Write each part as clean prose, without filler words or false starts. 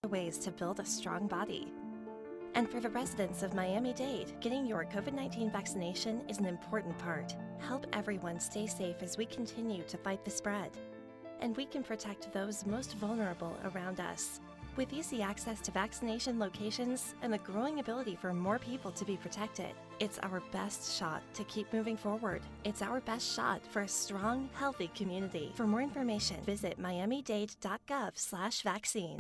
ways to build a strong body. And for the residents of Miami-Dade, getting your COVID-19 vaccination is an important part. Help everyone stay safe as we continue to fight the spread. And we can protect those most vulnerable around us. With easy access to vaccination locations and the growing ability for more people to be protected, it's our best shot to keep moving forward. It's our best shot for a strong, healthy community. For more information, visit miamidade.gov/vaccine.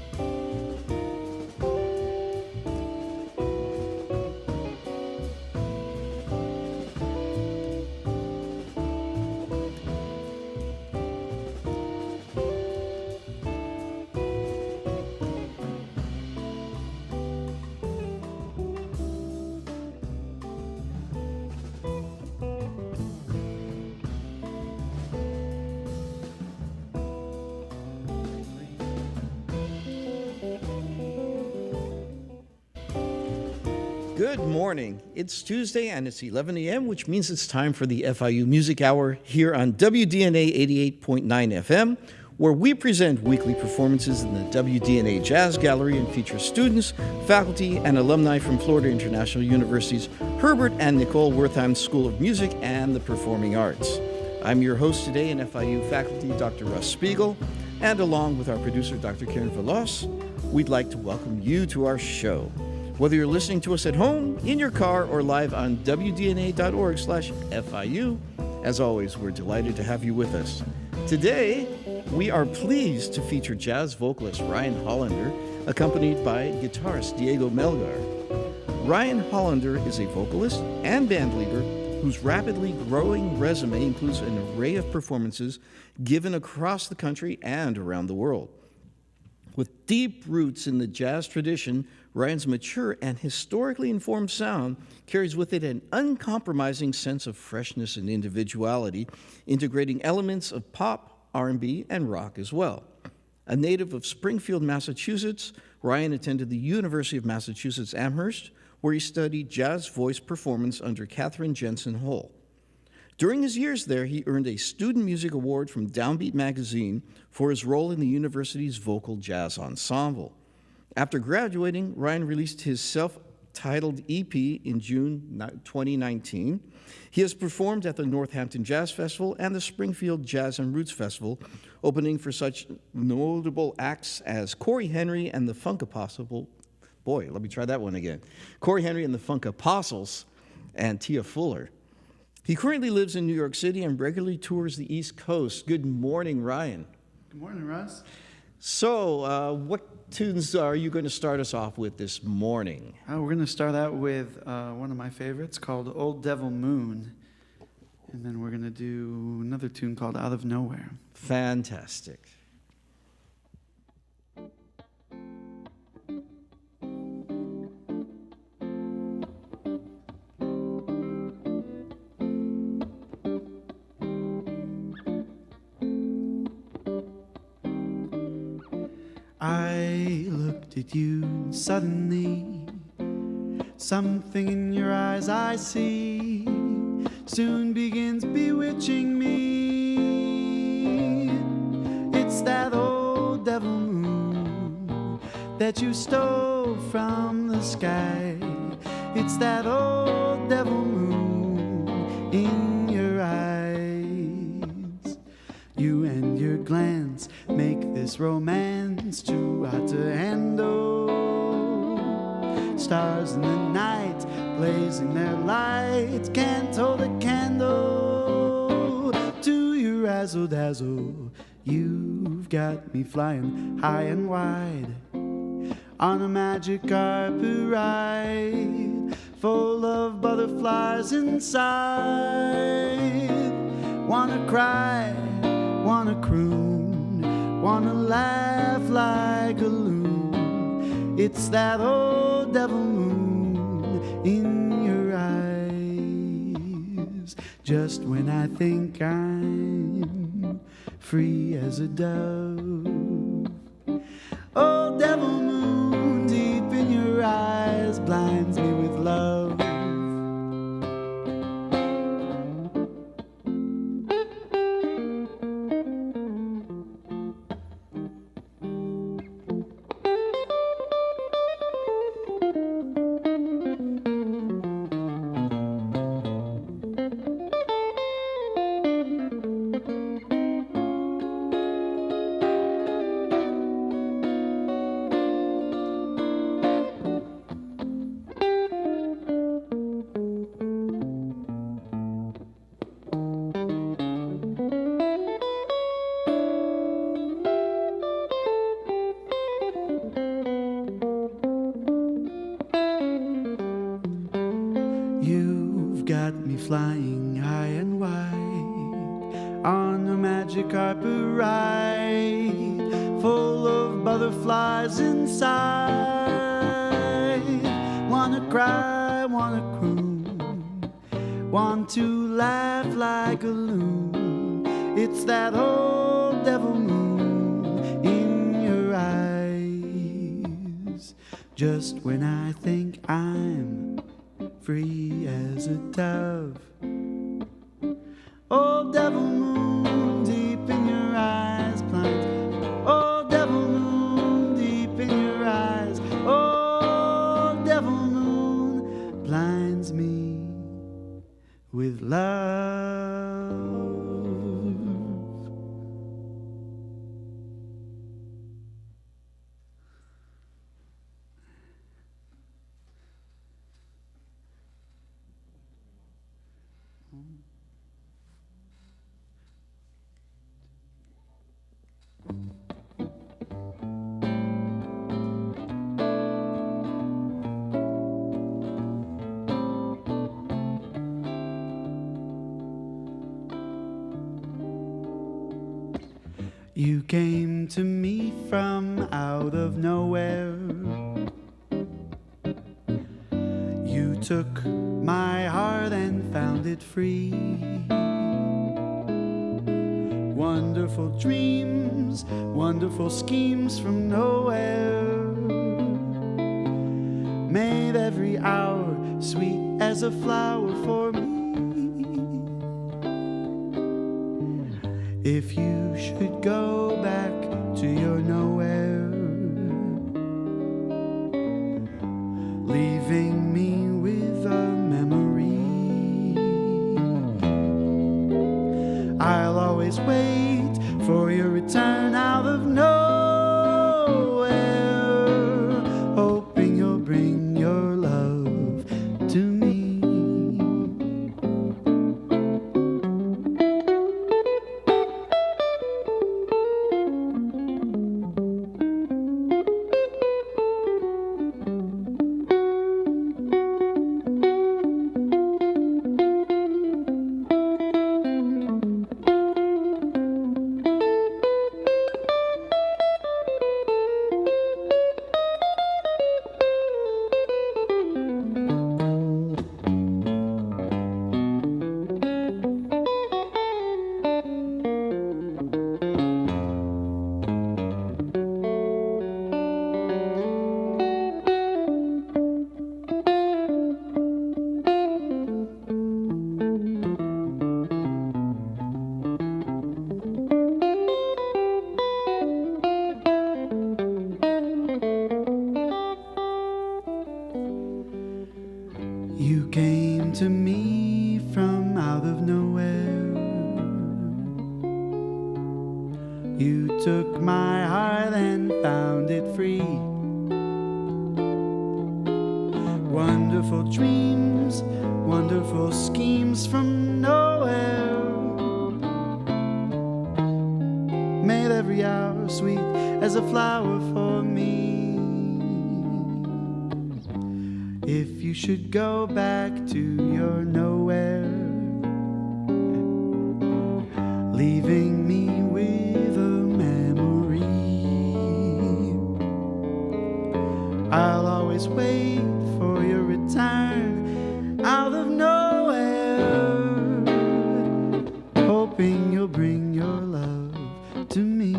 Good morning. It's Tuesday and it's 11 a.m., which means it's time for the FIU Music Hour here on WDNA 88.9 FM, where we present weekly performances in the WDNA Jazz Gallery and feature students, faculty, and alumni from Florida International University's Herbert and Nicole Wertheim School of Music and the Performing Arts. I'm your host today in FIU faculty, Dr. Russ Spiegel, and along with our producer, Dr. Karen Velos, we'd like to welcome you to our show. Whether you're listening to us at home, in your car, or live on wdna.org/FIU, as always, we're delighted to have you with us. Today, we are pleased to feature jazz vocalist Ryan Hollander, accompanied by guitarist Diego Melgar. Ryan Hollander is a vocalist and bandleader whose rapidly growing resume includes an array of performances given across the country and around the world. With deep roots in the jazz tradition, Ryan's mature and historically informed sound carries with it an uncompromising sense of freshness and individuality, integrating elements of pop, R&B, and rock as well. A native of Springfield, Massachusetts, Ryan attended the University of Massachusetts Amherst, where he studied jazz voice performance under Katherine Jensen Hull. During his years there, he earned a Student Music Award from Downbeat magazine for his role in the university's vocal jazz ensemble. After graduating, Ryan released his self-titled EP in June 2019. He has performed at the Northampton Jazz Festival and the Springfield Jazz and Roots Festival, opening for such notable acts as Corey Henry and the Funk Apostles. Boy, let me try that one again. Corey Henry and the Funk Apostles and Tia Fuller. He currently lives in New York City and regularly tours the East Coast. Good morning, Ryan. Good morning, Russ. So, what tunes are you going to start us off with this morning? We're going to start out with one of my favorites called Old Devil Moon. And then we're going to do another tune called Out of Nowhere. Fantastic. I looked at you and suddenly something in your eyes I see soon begins bewitching me. It's that old devil moon that you stole from the sky. It's that old devil moon in your eyes. You and your glance make this romance too hot to handle. Stars in the night blazing their lights can't hold a candle to your razzle dazzle. You've got me flying high and wide on a magic carpet ride full of butterflies inside. Wanna cry, wanna croon, wanna laugh like a loon. It's that old devil moon in your eyes. Just when I think I'm free as a dove, old devil moon deep in your eyes blinds me with love. flying high and wide on a magic carpet ride full of butterflies inside. Wanna cry, wanna croon, want to laugh like a loon. It's that old devil moon in your eyes. Just when I think I'm free as a dove, old devil moon deep in your eyes blinds. Old devil moon deep in your eyes. Old devil moon blinds me with love. You came to me from out of nowhere. You took my heart and found it free. Wonderful dreams, wonderful schemes from nowhere, made every hour sweet as a flower for me. If you should go back to your nowhere, leaving me with a memory, I'll always wait for your return out of nowhere, hoping you'll bring your love to me. You came to me from out of nowhere. You took my heart and found it free. Wonderful dreams, wonderful schemes from nowhere, made every hour sweet as a flower for me. If you should go back to your nowhere, leaving me with a memory, I'll always wait for your return out of nowhere, hoping you'll bring your love to me,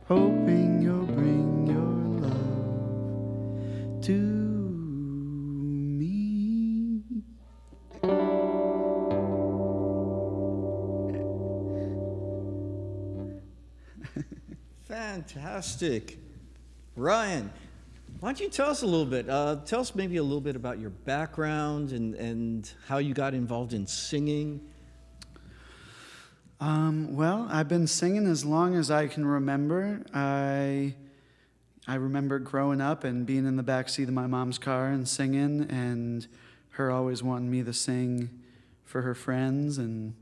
hoping you'll bring your to me. Fantastic. Ryan, why don't you tell us a little bit, tell us maybe a little bit about your background and how you got involved in singing. Well, I've been singing as long as I can remember. I remember growing up and being in the backseat of my mom's car and singing, and her always wanting me to sing for her friends, and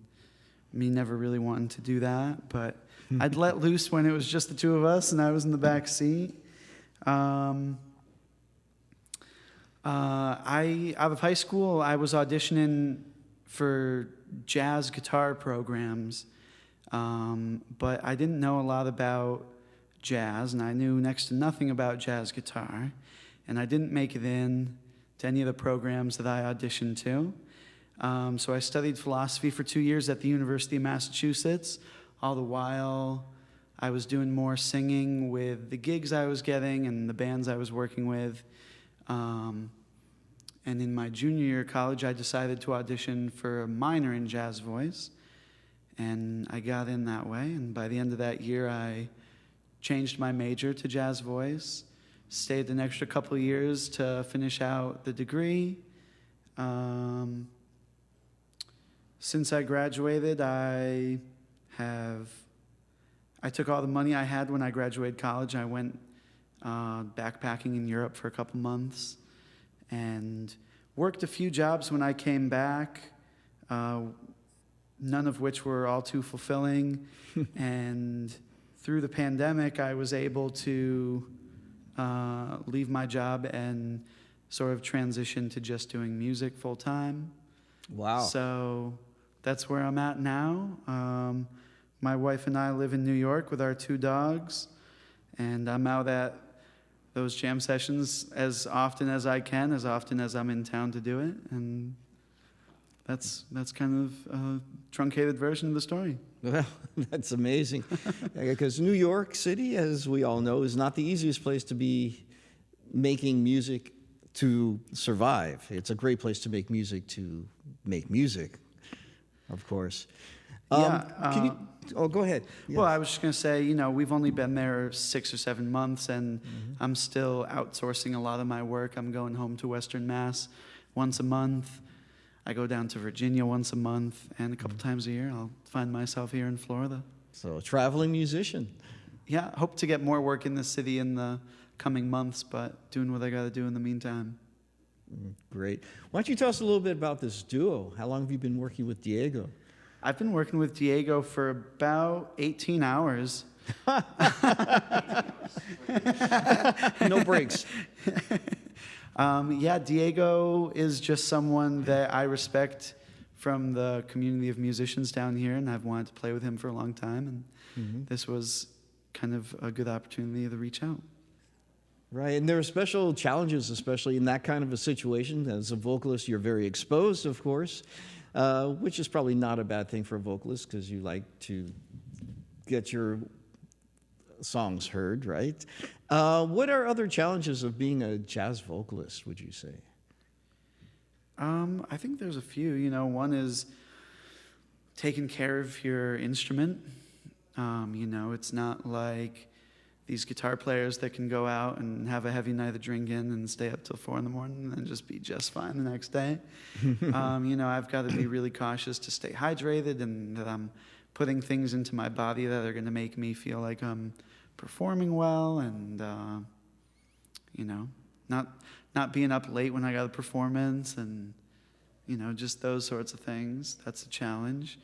me never really wanting to do that. But I'd let loose when it was just the two of us and I was in the back seat. Out of high school, I was auditioning for jazz guitar programs, but I didn't know a lot about jazz, and I knew next to nothing about jazz guitar, and I didn't make it in to any of the programs that I auditioned to. So I studied philosophy for 2 years at the University of Massachusetts. All the while, I was doing more singing with the gigs I was getting and the bands I was working with. And in my junior year of college, I decided to audition for a minor in jazz voice, and I got in that way. And by the end of that year, I changed my major to jazz voice, stayed an extra couple of years to finish out the degree. Since I graduated, I took all the money I had when I graduated college. I went backpacking in Europe for a couple months and worked a few jobs when I came back, none of which were all too fulfilling. And through the pandemic, I was able to leave my job and sort of transition to just doing music full time. Wow. So that's where I'm at now. My wife and I live in New York with our 2 dogs, and I'm out at those jam sessions as often as I can, as often as I'm in town to do it, and that's kind of a truncated version of the story. Well, that's amazing. Because New York City, as we all know, is not the easiest place to be making music to survive. It's a great place to make music, of course. Can you? Oh, go ahead. Yeah. Well, I was just going to say, we've only been there 6 or 7 months, and I'm still outsourcing a lot of my work. I'm going home to Western Mass once a month. I go down to Virginia once a month, and a couple times a year I'll find myself here in Florida. So, a traveling musician. Yeah, hope to get more work in the city in the coming months, but doing what I got to do in the meantime. Great. Why don't you tell us a little bit about this duo? How long have you been working with Diego? I've been working with Diego for about 18 hours. No breaks. Diego is just someone that I respect from the community of musicians down here, and I've wanted to play with him for a long time, and this was kind of a good opportunity to reach out. Right, and there are special challenges, especially in that kind of a situation. As a vocalist, you're very exposed, of course, which is probably not a bad thing for a vocalist because you like to get your songs heard, right? What are other challenges of being a jazz vocalist, would you say? I think there's a few. One is taking care of your instrument. It's not like these guitar players that can go out and have a heavy night of drinking and stay up till 4 a.m. and then just be just fine the next day. I've got to be really cautious to stay hydrated and that I'm putting things into my body that are going to make me feel like I'm performing well and, not being up late when I got a performance and, just those sorts of things. That's a challenge.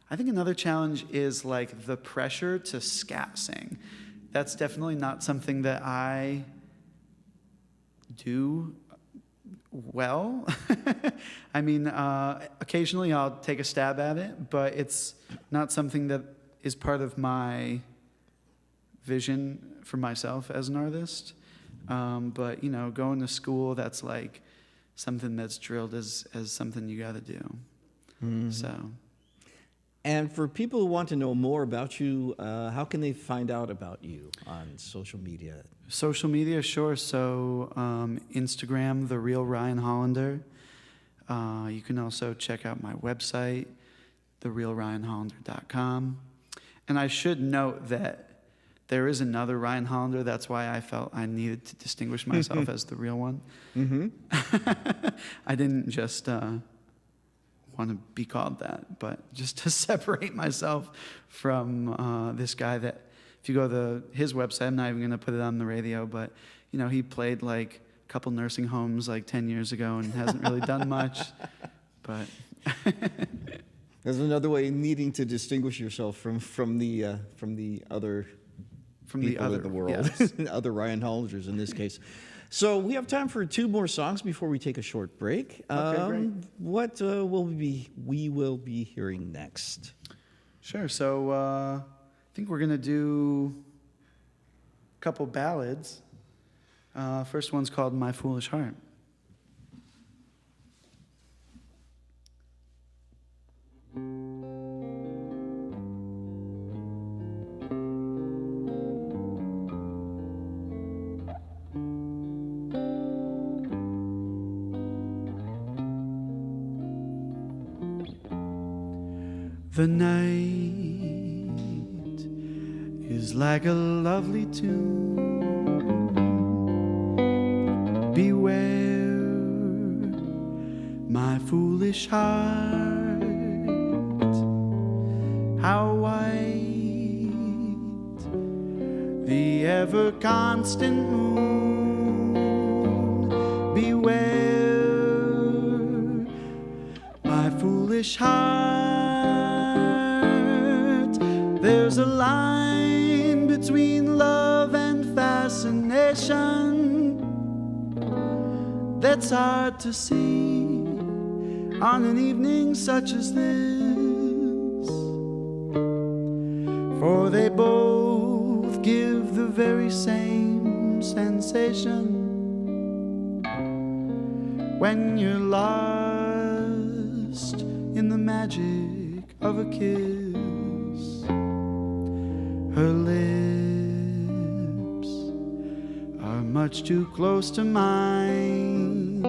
I think another challenge is like the pressure to scat sing. That's definitely not something that I do well. I mean, occasionally I'll take a stab at it, but it's not something that is part of my vision for myself as an artist. But, going to school, that's like something that's drilled as something you got to do. So. And for people who want to know more about you, how can they find out about you on social media? Social media, sure. So Instagram, The Real Ryan Hollander. You can also check out my website, therealryanhollander.com. And I should note that there is another Ryan Hollander. That's why I felt I needed to distinguish myself as the real one. I didn't just want to be called that, but just to separate myself from this guy that, if you go to his website, I'm not even going to put it on the radio, but, he played like a couple nursing homes like 10 years ago and hasn't really done much, but... There's another way needing to distinguish yourself from the other people in the world, yes. other Ryan Hollanders in this case. So we have time for 2 more songs before we take a short break. Great. What will we will be hearing next? Sure. So I think we're gonna do a couple ballads. First one's called "My Foolish Heart." The night is like a lovely tune. Beware, my foolish heart, how white the ever constant moon. Beware, my foolish heart. There's a line between love and fascination that's hard to see on an evening such as this. For they both give the very same sensation when you're lost in the magic of a kiss. Her lips are much too close to mine.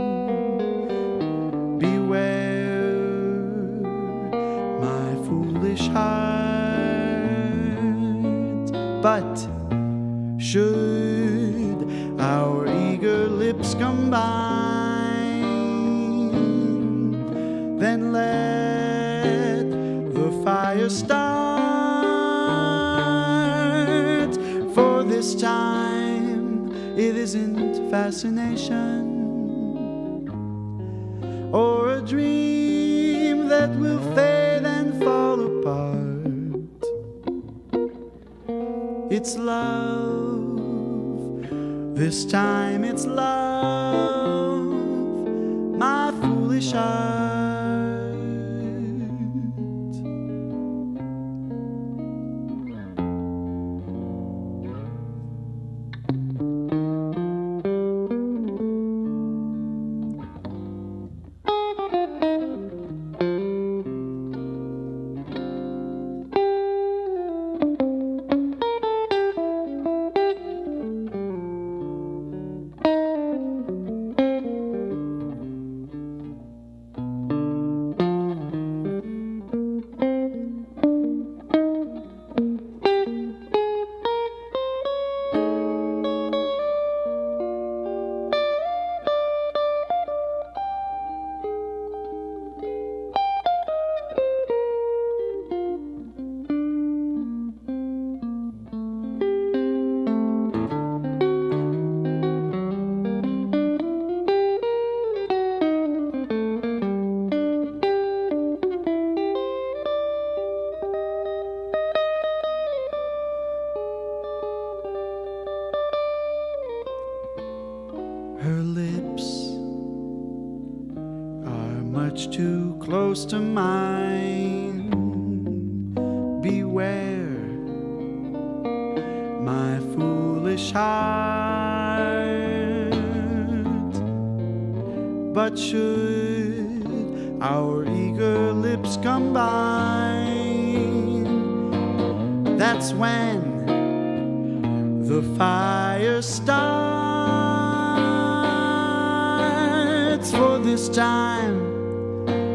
Beware, my foolish heart. But should our eager lips combine, then let the fire start. For this time it isn't fascination or a dream that will fade and fall apart. It's love, this time it's love, my foolish heart. Her lips are much too close to mine. Beware, my foolish heart. But should our eager lips combine, that's when the fire starts. For this time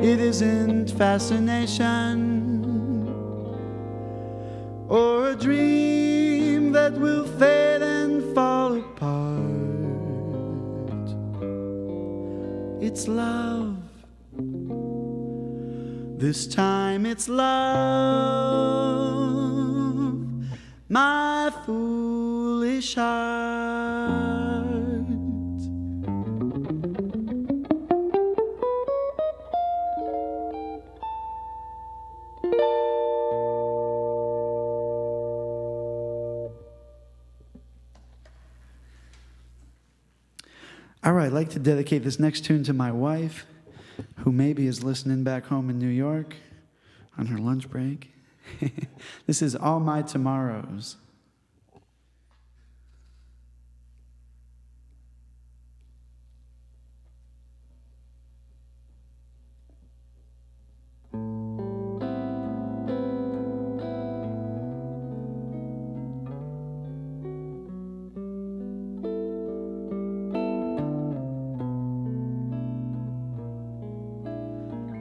it isn't fascination or a dream that will fade and fall apart. It's love, this time it's love, my foolish heart. All right, I'd like to dedicate this next tune to my wife, who maybe is listening back home in New York on her lunch break. This is All My Tomorrows.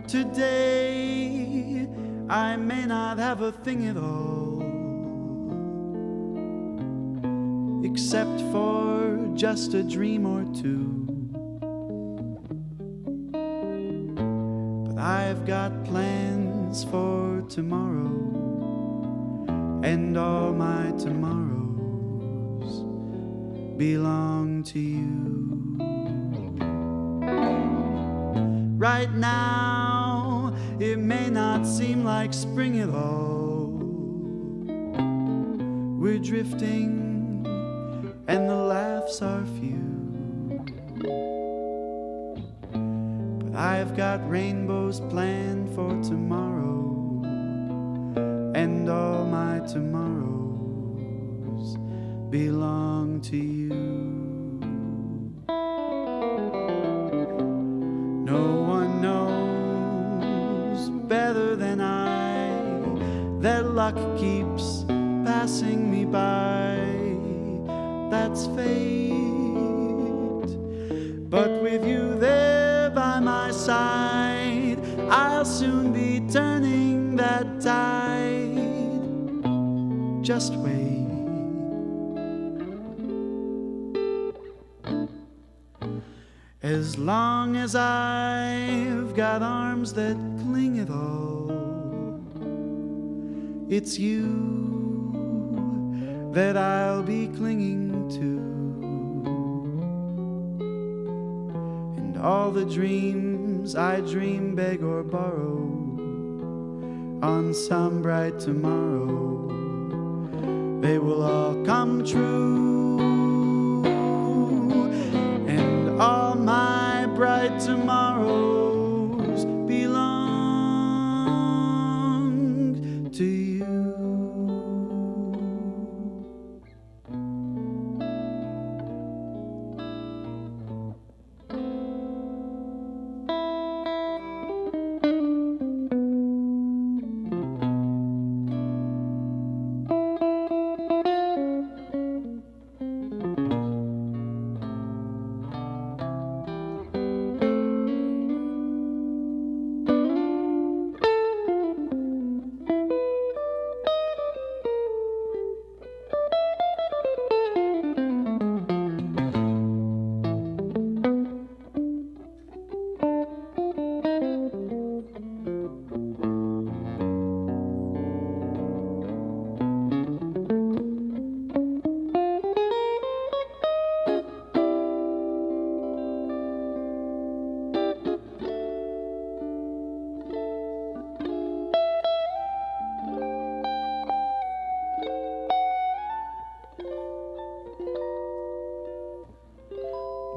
Today, I may not have a thing at all, except for just a dream or two. But I've got plans for tomorrow, and all my tomorrows belong to you. Right now, it may not seem like spring at all. We're drifting, and the laughs are few. But I've got rainbows planned for tomorrow, and all my tomorrows belong to you. No one knows better than I that luck keeps passing me by. That's fate. But with you there by my side, I'll soon be turning that tide. Just wait. As long as I've got arms that cling at all, it's you that I'll be clinging to. And all the dreams I dream, beg or borrow on some bright tomorrow, they will all come true. All my bright tomorrows belong to you.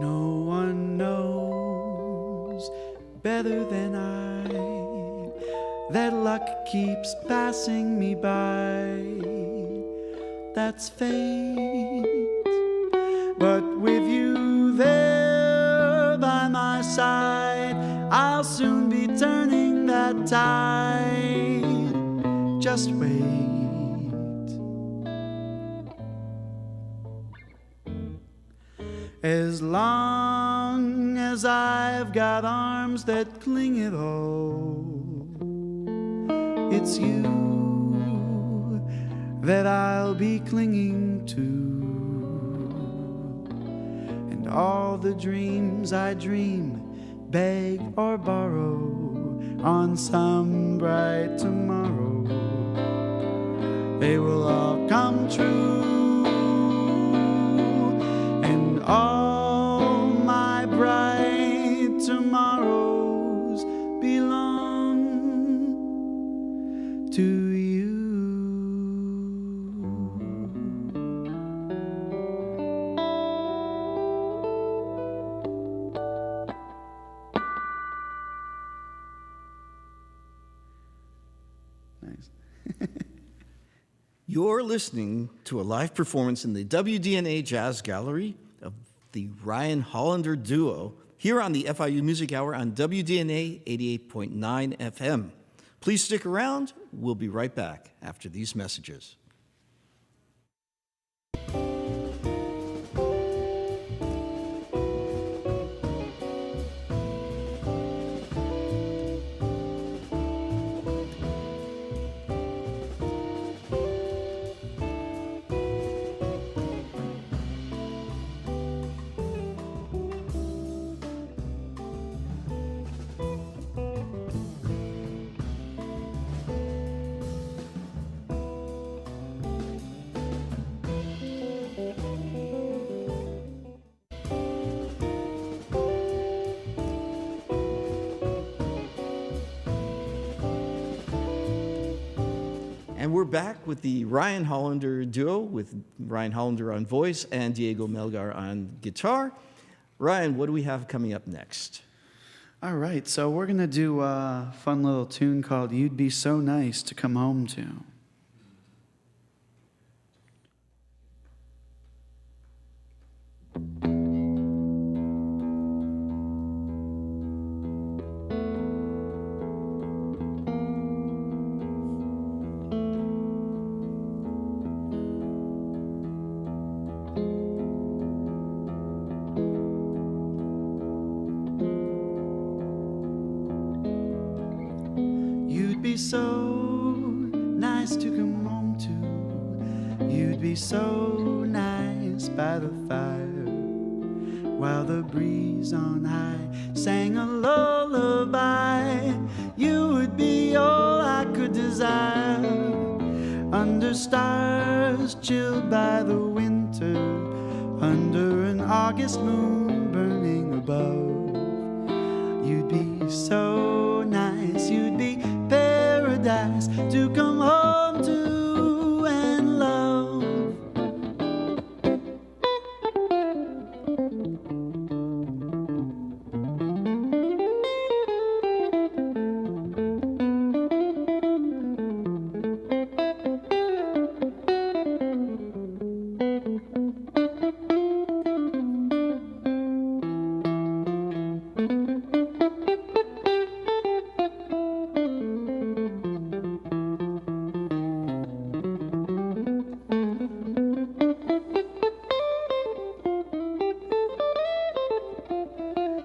No one knows better than I that luck keeps passing me by. That's fate. But with you there by my side, I'll soon be turning that tide. Just wait. As long as I've got arms that cling at all, it's you that I'll be clinging to. And all the dreams I dream, beg or borrow on some bright tomorrow, they will all come true. And all my bright tomorrows belong to you. You're listening to a live performance in the WDNA Jazz Gallery of the Ryan Hollander Duo here on the FIU Music Hour on WDNA 88.9 FM. Please stick around. We'll be right back after these messages. And we're back with the Ryan Hollander Duo with Ryan Hollander on voice and Diego Melgar on guitar. Ryan, what do we have coming up next? All right, so we're going to do a fun little tune called You'd Be So Nice to Come Home To. You'd be so nice to come home to. You'd be so nice by the fire, while the breeze on high sang a lullaby. You would be all I could desire, under stars chilled by the winter, under an August moon burning above. You'd be so nice, you'd be paradise to come home to and love.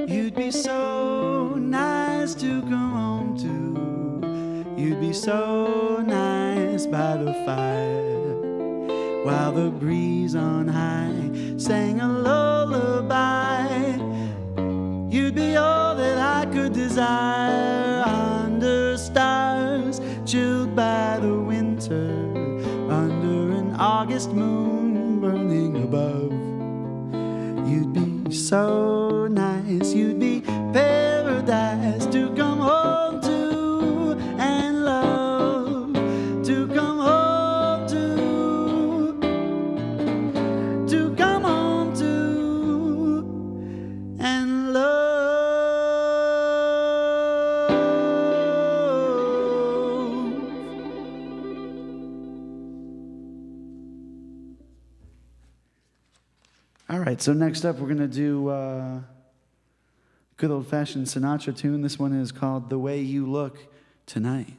You'd be so nice to come home to. You'd be so nice by the fire, while the breeze on high sang a lullaby. You'd be all that I could desire, under stars chilled by the winter, under an August moon burning above. You'd be so nice, you'd be paradise to come home to and love, to come home to come home to and love. All right, so next up we're going to do good old-fashioned Sinatra tune. This one is called The Way You Look Tonight.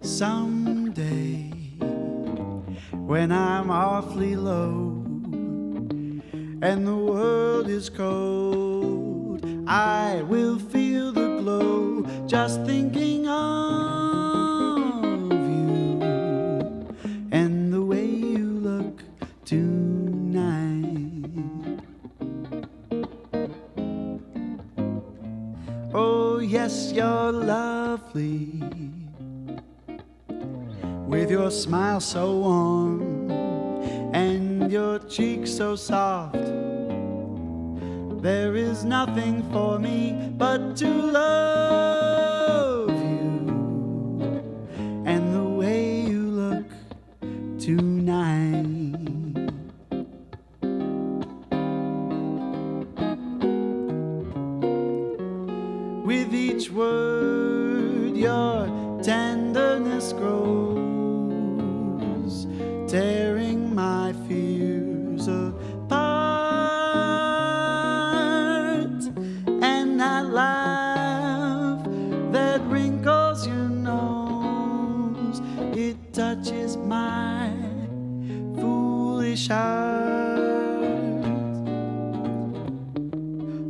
Someday, when I'm awfully low and the world is cold, I will feel the glow just thinking of you and the way you look tonight. Oh yes, you're lovely, with your smile so warm and your cheeks so soft. There is nothing for me but to love you and the way you look tonight. With each word your tenderness grows, tearing my fears apart. And that laugh that wrinkles your nose, it touches my foolish heart.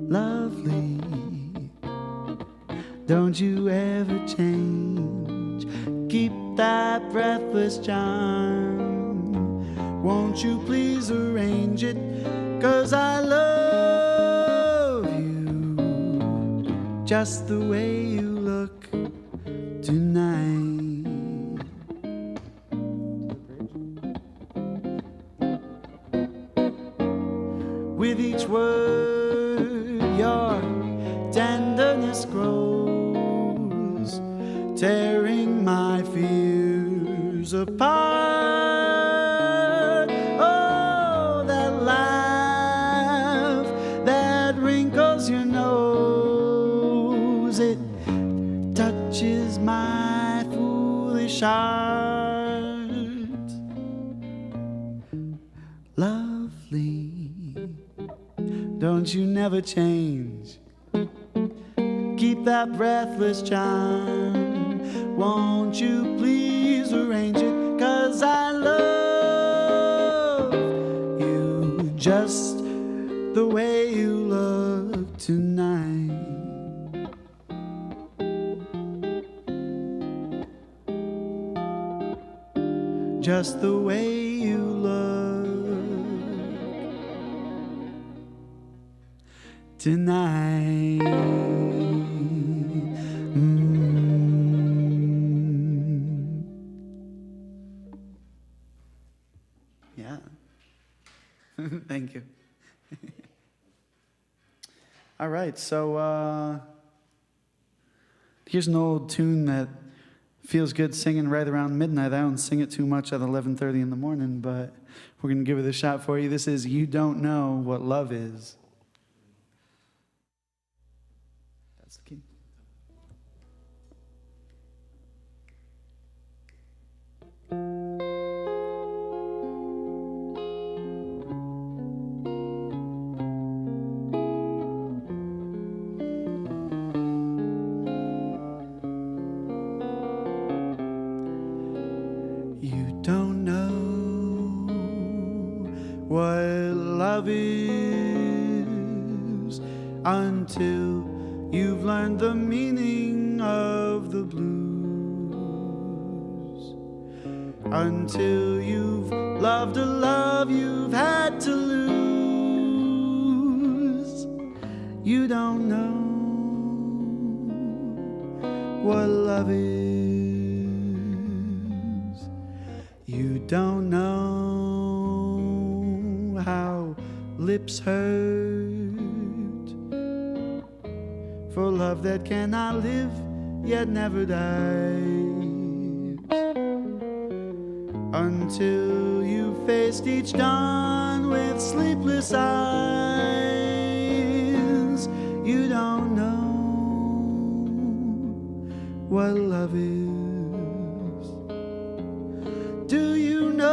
Lovely, don't you ever change. Keep that breathless charm. Won't you please arrange it? 'Cause I love you just the way you look tonight. With each word your tenderness grows, tearing my fears apart. Oh, that laugh that wrinkles your nose, it touches my foolish heart. Lovely, don't you never change. Keep that breathless charm. Won't you please arrange it? 'Cause I love you just the way you look tonight. Just the way you look tonight. Yeah. Thank you. All right, so here's an old tune that feels good singing right around midnight. I don't sing it too much at 11:30 in the morning, but we're going to give it a shot for you. This is You Don't Know What Love Is. That's the key. You don't know what love is until you've learned the meaning of the blues, until you've loved a love you've had to lose. You don't know what love is. You don't know how lips hurt for love that cannot live yet never dies, until you faced each dawn with sleepless eyes. You don't know what love is. Do you know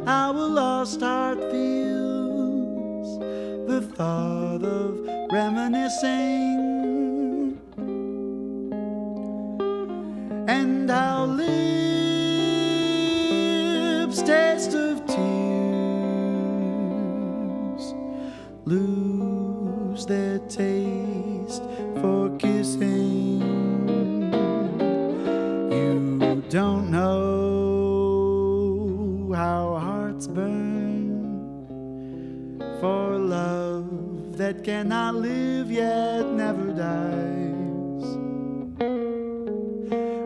how a lost heart feels? The thought of reminiscing, and how lips taste of tears lose their taste don't know how hearts burn for love that cannot live yet never dies.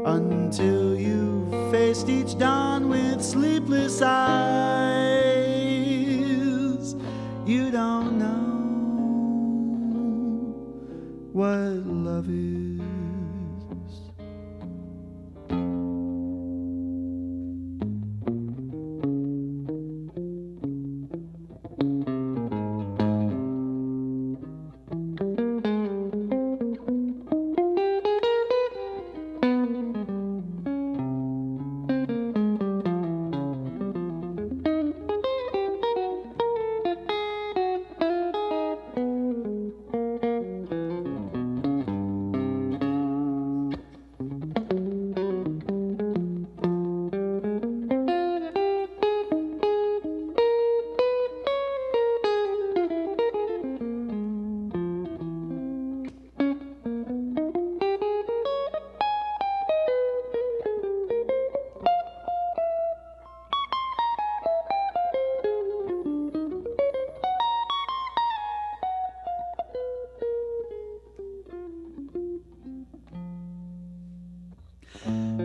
Until you've faced each dawn with sleepless eyes, you don't know what love is.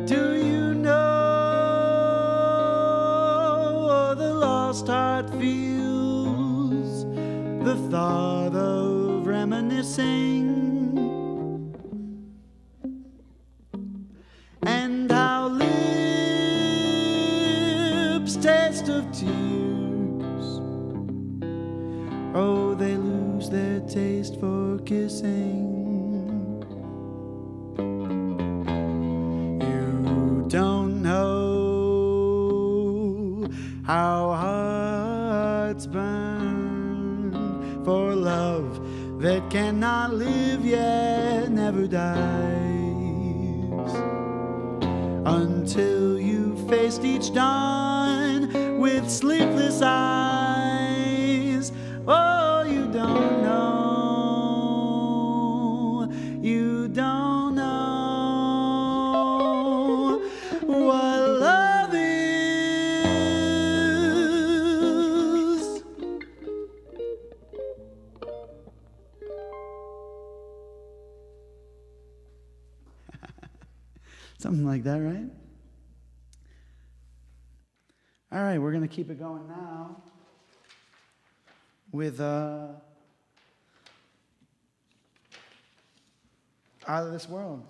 Do you know the lost heart feels the thought of reminiscing, and how lips taste of tears? Oh, they lose their taste for kissing. Don't know how hearts burn for love that cannot live yet never dies. Until you faced each dawn with sleepless eyes. Oh, you don't know, you don't know what love is. Something like that, right? All right, we're going to keep it going now with Out of This World.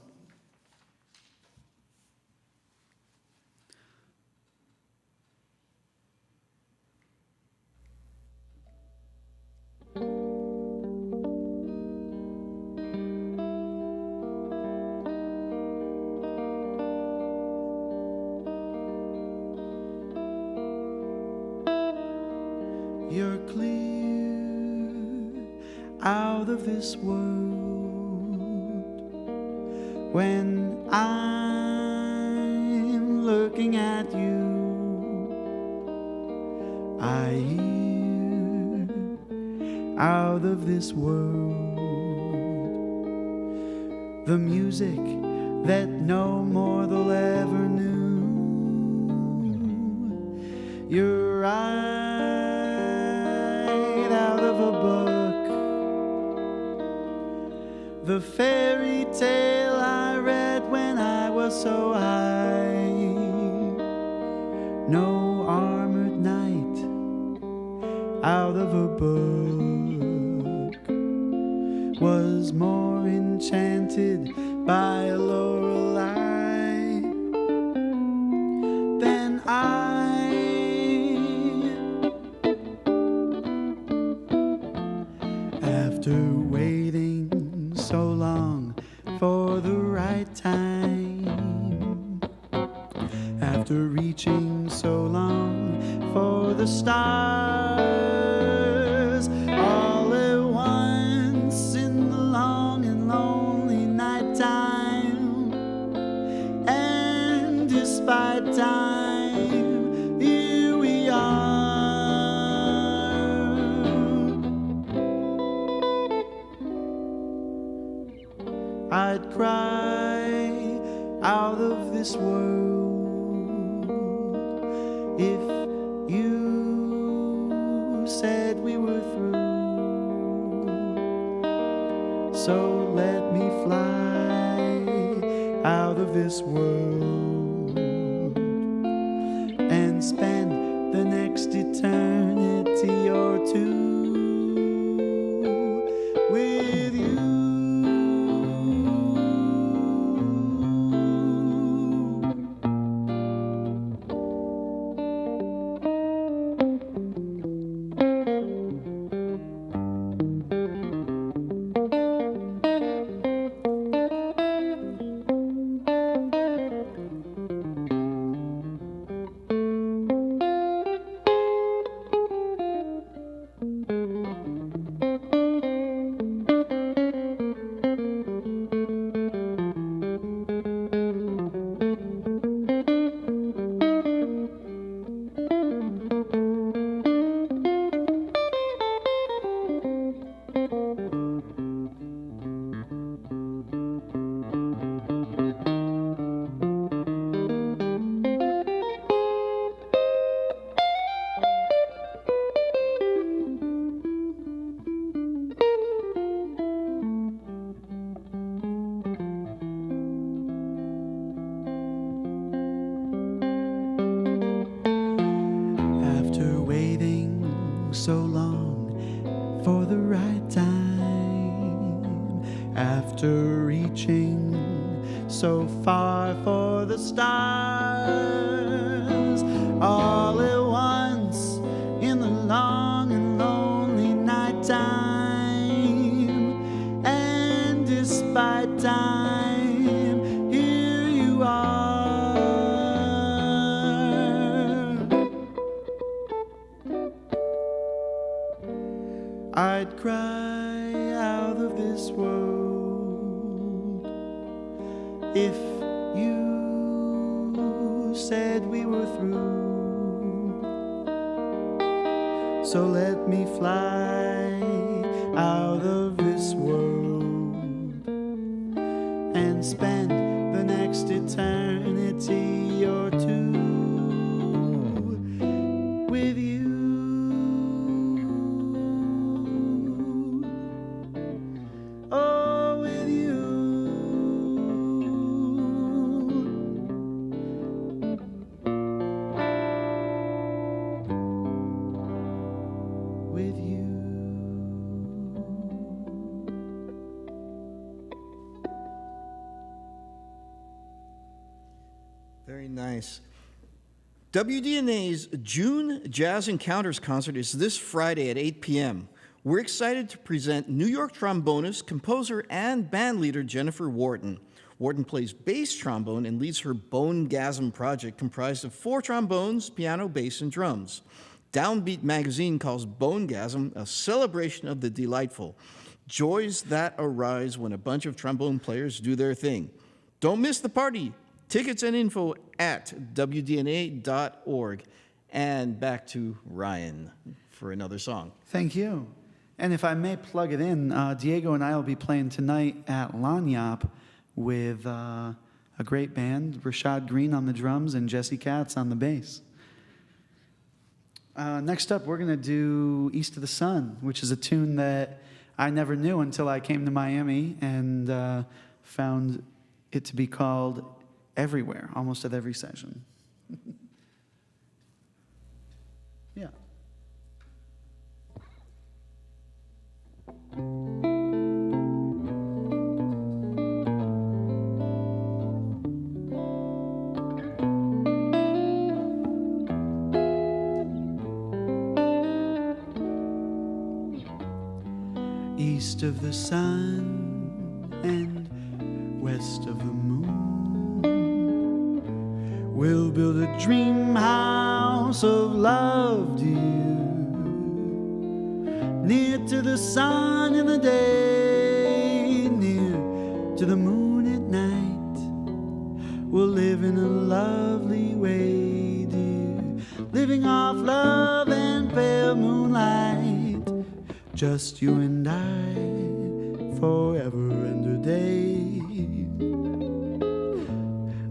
You're clear out of this world when I'm looking at you. I hear out of this world the music that no mortal ever knew. You're right out of a book, the fairy tale I read when I was so high. No armored knight out of a book was more enchanted by a Lorelei than I. After waiting so long for the right time, after reaching so long for the stars, all at once in the long and lonely nighttime, and despite time, here we are. I'd cry out of this world. If you said we were through, so let me fly out of this world and spend the next eternity or two with you. So long for the right time, after reaching so far for the stars, all at once in the long and lonely night time, and despite time, here you are. I'd cry out of this world if you said we were through. So let me fly out of this world and spend the next eternity or two with you. Very nice. WDNA's June Jazz Encounters concert is this Friday at 8 p.m. We're excited to present New York trombonist, composer, and bandleader Jennifer Wharton. Wharton plays bass trombone and leads her Bonegasm project comprised of 4 trombones, piano, bass, and drums. Downbeat magazine calls Bonegasm a celebration of the delightful, joys that arise when a bunch of trombone players do their thing. Don't miss the party. Tickets and info at wdna.org. And back to Ryan for another song. Thank you. And if I may plug it in, Diego and I will be playing tonight at Lanyap with a great band, Rashad Green on the drums and Jesse Katz on the bass. Next up, we're going to do East of the Sun, which is a tune that I never knew until I came to Miami and found it to be called Everywhere, almost at every session. Yeah. East of the sun and west of the moon, we'll build a dream house of love, dear, near to the sun in the day, near to the moon at night. We'll live in a lovely way, dear, living off love and pale moonlight, just you and I, forever and a day.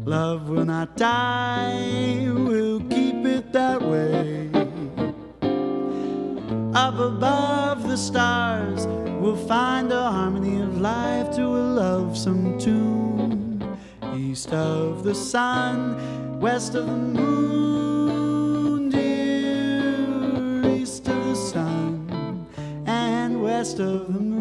Love will not die, we'll keep it that way. Up above the stars, we'll find the harmony of life to a lovesome tune. East of the sun, west of the moon, dear. East of the sun and west of the moon.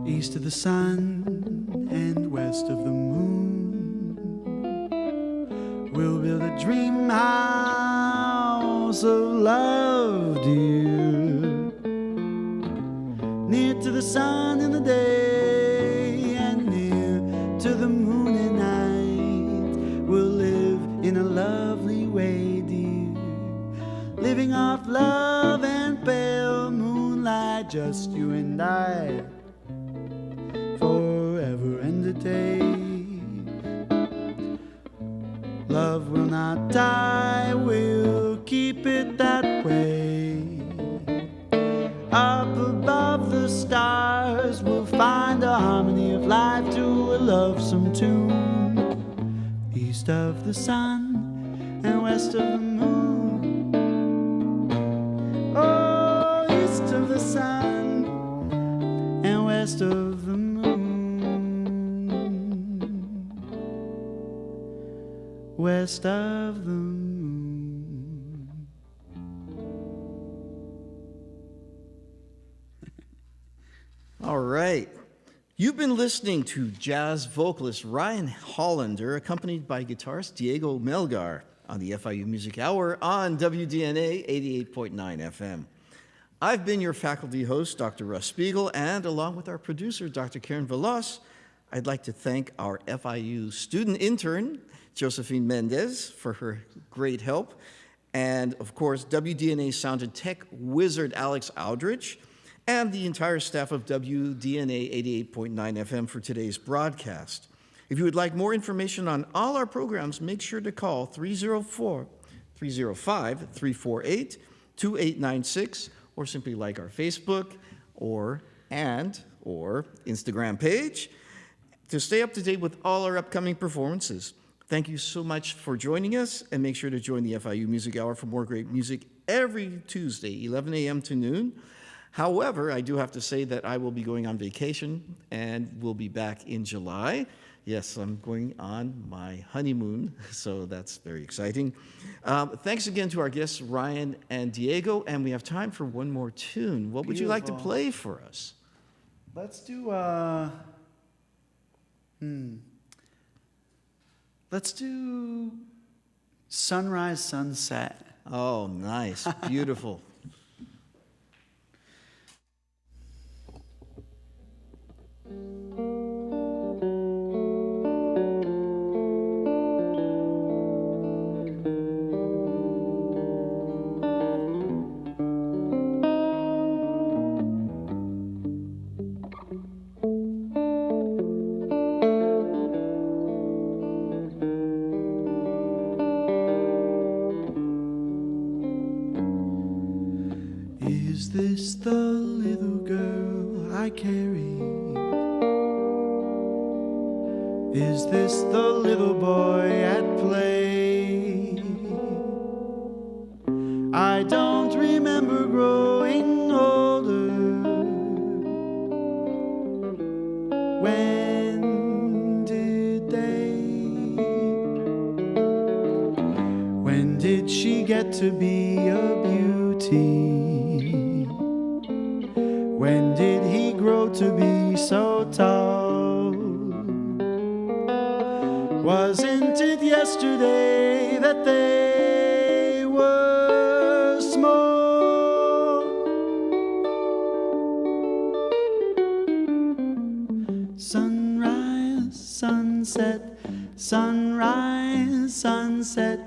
East of the sun and west of the moon, we'll build a dream house of love, dear. Near to the sun in the day and near to the moon at night, we'll live in a lovely way, dear. Living off love and pale moonlight, just you and I, forever and a day. Love will not die, we'll keep it that way. Up above the stars, we'll find the harmony of life to a lovesome tune. East of the sun and west of the moon. Oh, east of the sun and west of the moon. West of the moon. All right. You've been listening to jazz vocalist Ryan Hollander, accompanied by guitarist Diego Melgar on the FIU Music Hour on WDNA 88.9 FM. I've been your faculty host, Dr. Russ Spiegel, and along with our producer, Dr. Karen Velas, I'd like to thank our FIU student intern, Josephine Mendez, for her great help, and of course, WDNA sound and tech wizard Alex Aldrich, and the entire staff of WDNA 88.9 FM for today's broadcast. If you would like more information on all our programs, make sure to call 305-348-2896, or simply like our Facebook or Instagram page to stay up to date with all our upcoming performances. Thank you so much for joining us, and make sure to join the FIU Music Hour for more great music every Tuesday, 11 a.m. to noon. However, I do have to say that I will be going on vacation and will be back in July. Yes, I'm going on my honeymoon, so that's very exciting. Thanks again to our guests, Ryan and Diego, and we have time for one more tune. What would you like to play for us? Let's do, let's do Sunrise, Sunset. Oh, nice. Beautiful. Is this the little girl I carried? Is this the little boy at play? I don't remember growing older. When did they? When did she get to be a beauty? When did he grow to be so tall? Wasn't it yesterday that they were small? Sunrise, sunset, sunrise, sunset,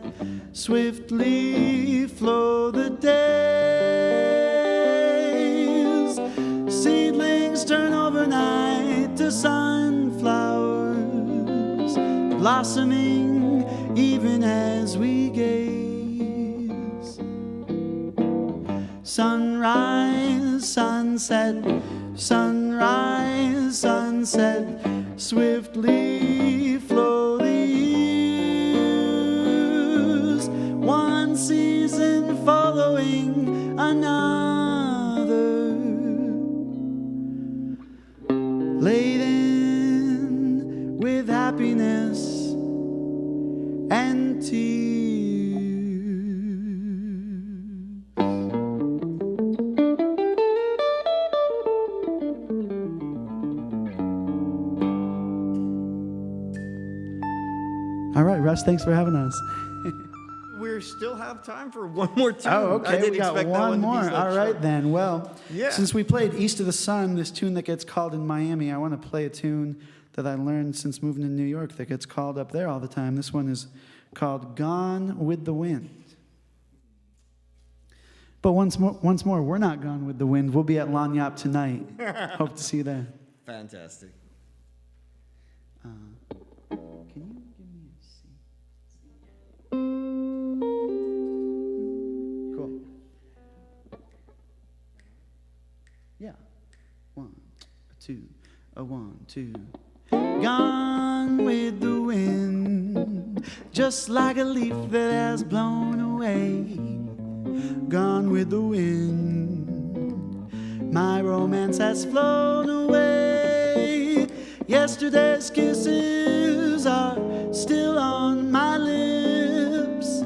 swiftly flow the days. Seedlings turn overnight to sunflowers, blossoming even as we gaze. Sunrise, sunset, sunrise, sunset, swiftly flow the years, one season following another, laden with happiness and tears. All right, Russ, thanks for having us. We still have time for one more tune. Oh, okay. I didn't We got expect that one to be more. so All right, short. then. Well, Yeah. since we played East of the Sun, this tune that gets called in Miami, I want to play a tune that I learned since moving to New York that gets called up there all the time. This one is called Gone with the Wind. But once more, we're not gone with the wind. We'll be at Lanyap tonight. Hope to see you there. Fantastic. Can you give me a C? Cool. Yeah. 1, 2, 1, 2. Gone with the wind, just like a leaf that has blown away. Gone with the wind, my romance has flown away. Yesterday's kisses are still on my lips.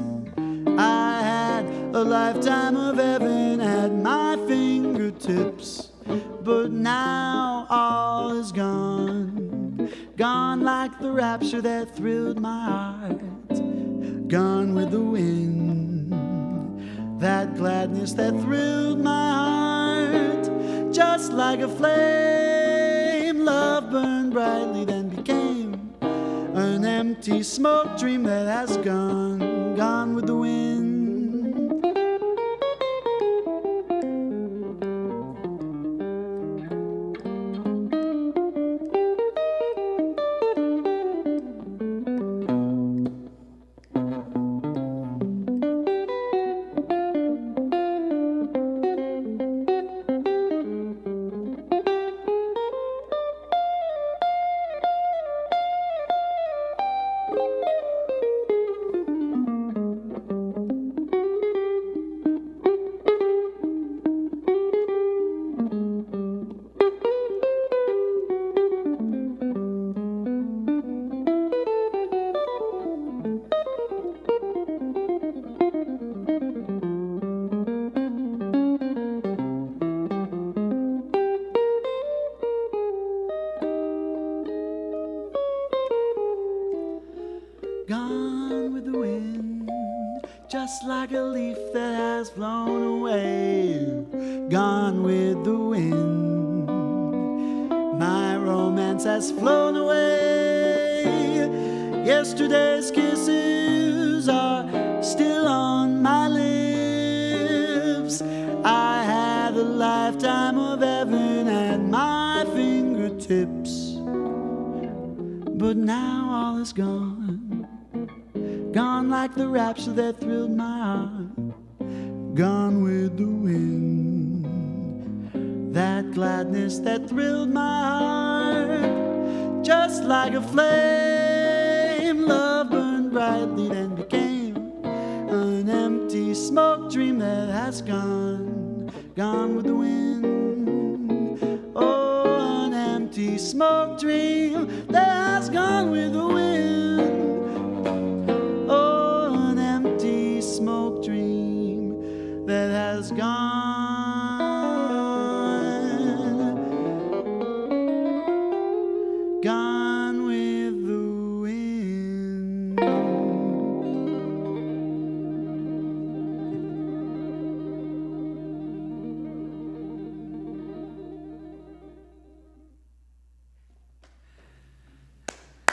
I had a lifetime of heaven at my fingertips, but now all is gone. Gone like the rapture that thrilled my heart. Gone with the wind, that gladness that thrilled my heart. Just like a flame, love burned brightly, then became an empty smoke dream that has gone, gone with the wind. Gone with the wind, just like a leaf that has blown away. Gone with the wind, my romance has flown away. Yesterday's kisses are still on my lips. I had a lifetime of heaven at my fingertips, but now all is gone. Gone like the rapture that thrilled my heart. Gone with the wind, that gladness that thrilled my heart. Just like a flame, love burned brightly, then became an empty smoke dream that has gone, gone with the wind. Oh, an empty smoke smoke dream that has gone with the wind. Oh, an empty smoke dream that has gone